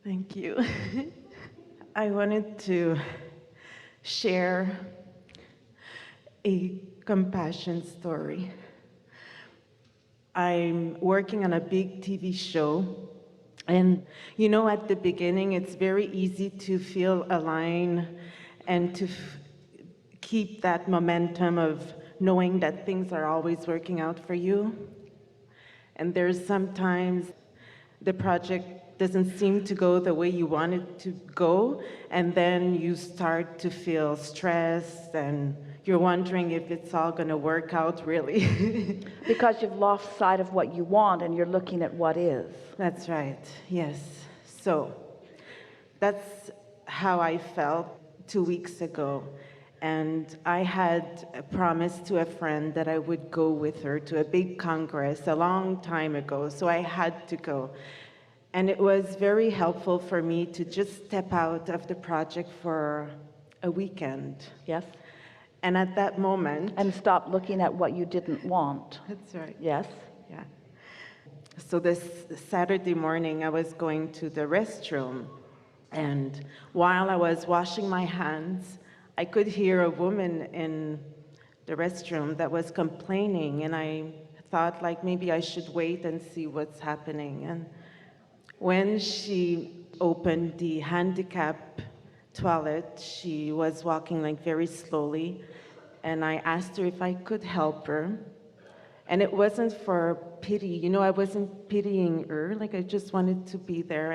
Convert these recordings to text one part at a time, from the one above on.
Thank you. I wanted to share a compassion story. I'm working on a big TV show, and at the beginning, it's very easy to feel aligned and to keep that momentum of knowing that things are always working out for you. And there's sometimes the project doesn't seem to go the way you want it to go, and then you start to feel stressed and you're wondering if it's all going to work out really. Because you've lost sight of what you want and you're looking at what is. That's right, yes. So that's how I felt 2 weeks ago. And I had promised to a friend that I would go with her to a big congress a long time ago, so I had to go. And it was very helpful for me to just step out of the project for a weekend. Yes. And at that moment... And stop looking at what you didn't want. That's right. Yes. Yeah. So this Saturday morning, I was going to the restroom. And while I was washing my hands, I could hear a woman in the restroom that was complaining, and I thought, like, maybe I should wait and see what's happening. And when she opened the handicap toilet, she was walking like very slowly, and I asked her if I could help her. And it wasn't for pity, I wasn't pitying her, like I just wanted to be there.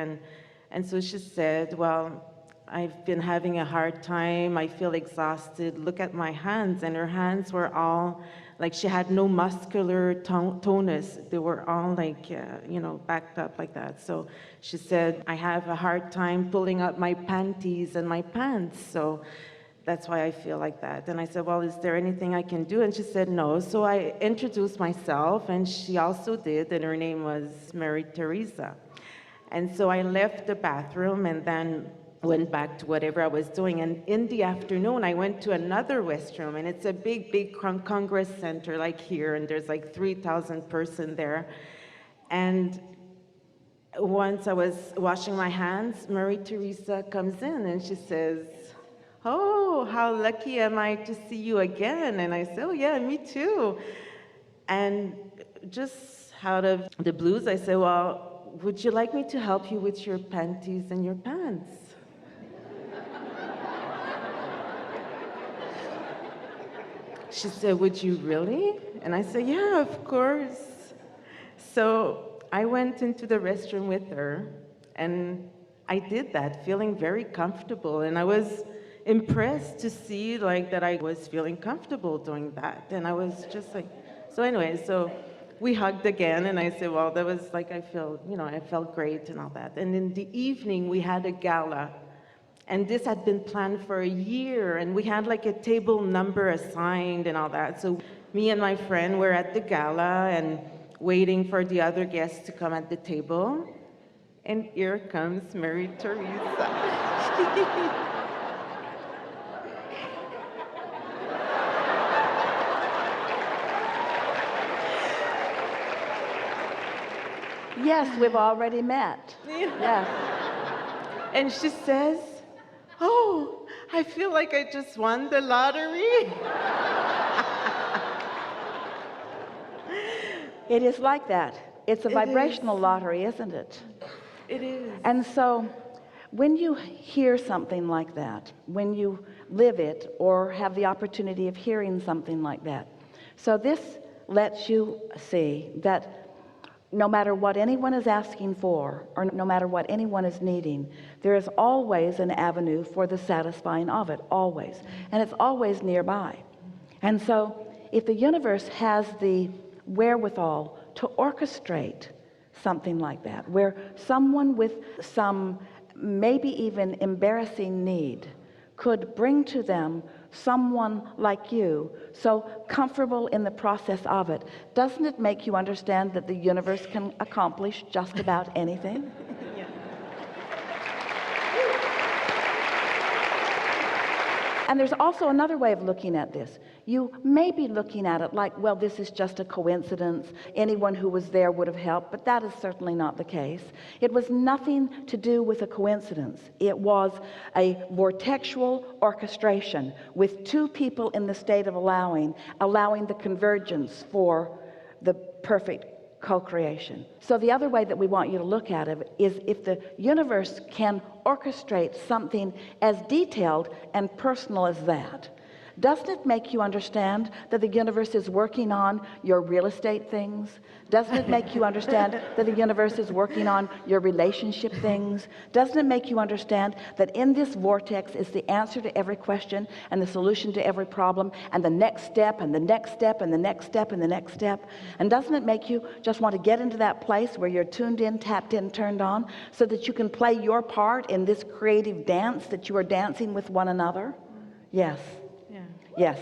And so she said, well, I've been having a hard time, I feel exhausted, look at my hands. And her hands were all, like she had no muscular tonus, they were all like, backed up like that. So she said, I have a hard time pulling up my panties and my pants, so that's why I feel like that. And I said, well, is there anything I can do? And she said, no. So I introduced myself, and she also did, and her name was Mary Teresa. And so I left the bathroom and then went back to whatever I was doing. And in the afternoon, I went to another restroom, and it's a big congress center like here, and there's like 3,000 person there. And once I was washing my hands, Mary Teresa comes in and she says, oh, how lucky am I to see you again? And I said, oh yeah, me too. And just out of the blues, I said, well, would you like me to help you with your panties and your pants? She said, would you really? And I said, yeah, of course. So I went into the restroom with her, and I did that, feeling very comfortable. And I was impressed to see that I was feeling comfortable doing that. And I was just like, so anyway, so we hugged again, and I said, well, that was like, I felt great and all that. And in the evening, we had a gala. And this had been planned for a year, and we had like a table number assigned and all that. So me and my friend were at the gala and waiting for the other guests to come at the table. And here comes Mary Teresa. Yes, we've already met. Yeah. Yes. And she says, oh, I feel like I just won the lottery. It is like that. It's a vibrational lottery, isn't it? It is. And so when you hear something like that, when you live it or have the opportunity of hearing something like that, so this lets you see that no matter what anyone is asking for, or no matter what anyone is needing, there is always an avenue for the satisfying of it, always. And it's always nearby. And so if the universe has the wherewithal to orchestrate something like that, where someone with some maybe even embarrassing need could bring to them someone like you, so comfortable in the process of it, doesn't it make you understand that the universe can accomplish just about anything? Yeah. And there's also another way of looking at this. you may be looking at it like, well, this is just a coincidence. Anyone who was there would have helped, but that is certainly not the case. It was nothing to do with a coincidence. It was a vortexual orchestration with two people in the state of allowing the convergence for the perfect co-creation. So the other way that we want you to look at it is, if the universe can orchestrate something as detailed and personal as that, doesn't it make you understand that the universe is working on your real estate things? Doesn't it make you understand that the universe is working on your relationship things? Doesn't it make you understand that in this vortex is the answer to every question and the solution to every problem, and the next step and the next step and the next step and the next step? And doesn't it make you just want to get into that place where you're tuned in, tapped in, turned on, so that you can play your part in this creative dance that you are dancing with one another? Yes. Yeah. Yes.